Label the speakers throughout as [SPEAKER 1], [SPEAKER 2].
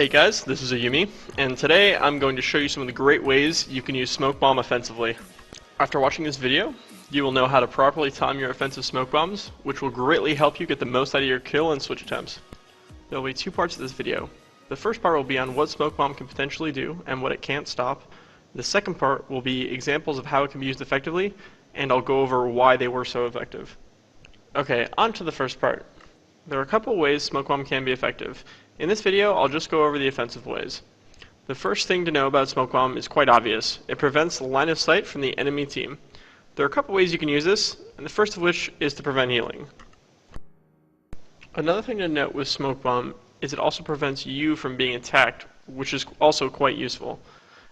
[SPEAKER 1] Hey guys, this is Ayumi, and today I'm going to show you some of the great ways you can use smoke bomb offensively. After watching this video, you will know how to properly time your offensive smoke bombs, which will greatly help you get the most out of your kill and switch attempts. There will be two parts of this video. The first part will be on what smoke bomb can potentially do and what it can't stop. The second part will be examples of how it can be used effectively, and I'll go over why they were so effective. Okay, on to the first part. There are a couple ways smoke bomb can be effective. In this video, I'll just go over the offensive ways. The first thing to know about smoke bomb is quite obvious. It prevents the line of sight from the enemy team. There are a couple ways you can use this, and the first of which is to prevent healing. Another thing to note with smoke bomb is it also prevents you from being attacked, which is also quite useful.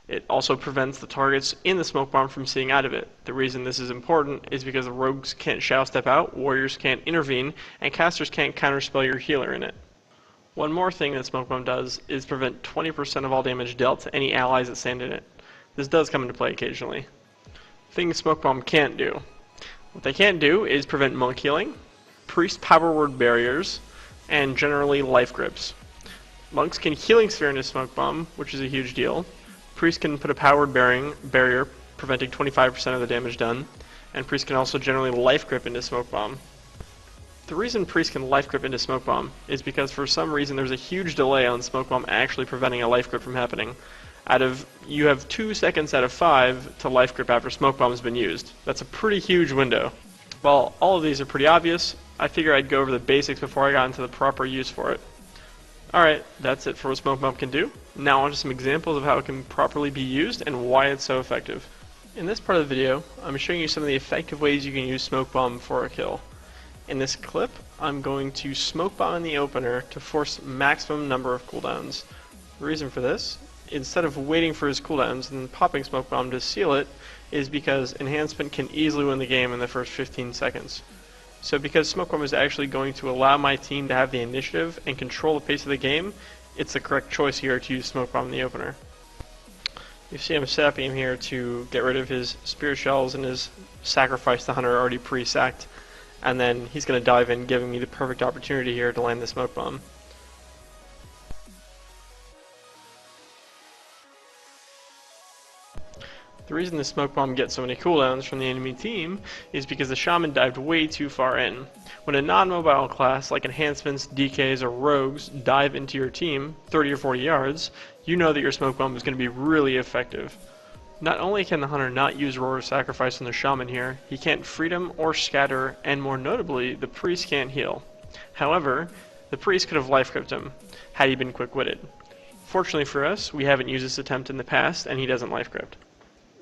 [SPEAKER 1] It also prevents the targets in the smoke bomb from seeing out of it. The reason this is important is because the rogues can't shadow step out, warriors can't intervene, and casters can't counterspell your healer in it. One more thing that smoke bomb does is prevent 20% of all damage dealt to any allies that stand in it. This does come into play occasionally. Things smoke bomb can't do. What they can't do is prevent monk healing, priest power word barriers, and generally life grips. Monks can healing sphere into smoke bomb, which is a huge deal. Priest can put a powered barrier, preventing 25% of the damage done, and priest can also generally life grip into smoke bomb. The reason priest can life grip into smoke bomb is because for some reason there's a huge delay on smoke bomb actually preventing a life grip from happening. You have 2 seconds out of 5 to life grip after smoke bomb has been used. That's a pretty huge window. While all of these are pretty obvious, I figure I'd go over the basics before I got into the proper use for it. Alright, that's it for what smoke bomb can do. Now on to some examples of how it can properly be used and why it's so effective. In this part of the video, I'm showing you some of the effective ways you can use smoke bomb for a kill. In this clip, I'm going to smoke bomb in the opener to force maximum number of cooldowns. The reason for this, instead of waiting for his cooldowns and popping smoke bomb to seal it, is because enhancement can easily win the game in the first 15 seconds. So because smoke bomb is actually going to allow my team to have the initiative and control the pace of the game, it's the correct choice here to use smoke bomb in the opener. You see I'm set him here to get rid of his spirit shells and his sacrifice the hunter already pre-sacked. And then he's going to dive in, giving me the perfect opportunity here to land the smoke bomb. The reason the smoke bomb gets so many cooldowns from the enemy team is because the shaman dived way too far in. When a non-mobile class like enhancements, DKs, or rogues dive into your team 30 or 40 yards, you know that your smoke bomb is going to be really effective. Not only can the hunter not use Roar of Sacrifice on the shaman here, he can't freedom or scatter, and more notably, the priest can't heal. However, the priest could have life gripped him, had he been quick-witted. Fortunately for us, we haven't used this attempt in the past, and he doesn't life gripped.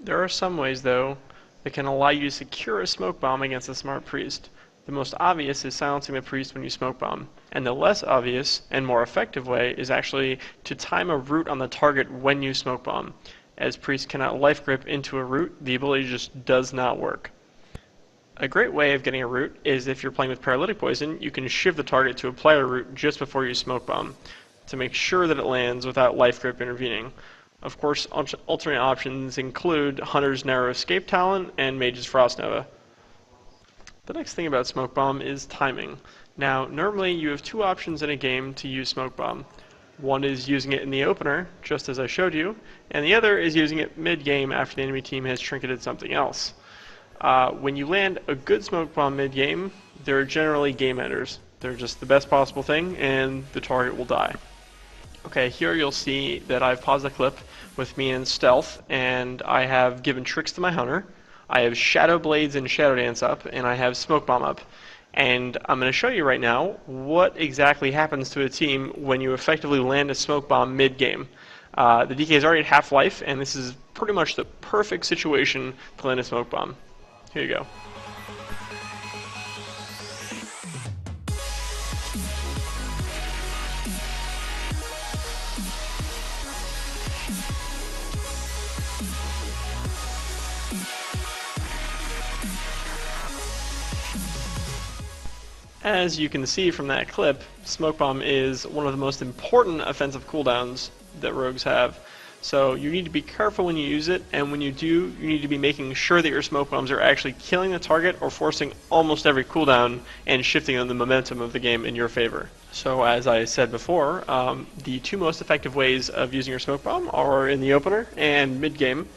[SPEAKER 1] There are some ways, though, that can allow you to secure a smoke bomb against a smart priest. The most obvious is silencing the priest when you smoke bomb, and the less obvious and more effective way is actually to time a root on the target when you smoke bomb. As priest cannot life grip into a root, the ability just does not work. A great way of getting a root is if you're playing with paralytic poison, you can shift the target to apply a root just before you smoke bomb to make sure that it lands without life grip intervening. Of course, alternate options include Hunter's Narrow Escape Talent and Mage's Frost Nova. The next thing about smoke bomb is timing. Now, normally you have 2 options in a game to use smoke bomb. One is using it in the opener, just as I showed you, and the other is using it mid-game after the enemy team has trinketed something else. When you land a good smoke bomb mid-game, they're generally game enders. They're just the best possible thing, and the target will die. Okay, here you'll see that I've paused the clip with me in stealth, and I have given tricks to my hunter. I have Shadow Blades and Shadow Dance up, and I have Smoke Bomb up. And I'm going to show you right now what exactly happens to a team when you effectively land a smoke bomb mid-game. The DK is already at half life, and this is pretty much the perfect situation to land a smoke bomb. Here you go. As you can see from that clip, smoke bomb is one of the most important offensive cooldowns that rogues have. So you need to be careful when you use it, and when you do, you need to be making sure that your smoke bombs are actually killing the target or forcing almost every cooldown and shifting the momentum of the game in your favor. So as I said before, the two most effective ways of using your smoke bomb are in the opener and mid-game.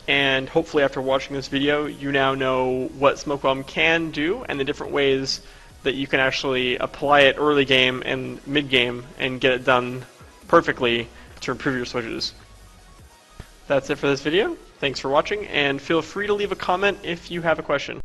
[SPEAKER 1] And hopefully after watching this video, you now know what smoke bomb can do and the different ways that you can actually apply it early game and mid game and get it done perfectly to improve your switches. That's it for this video. Thanks for watching, and feel free to leave a comment if you have a question.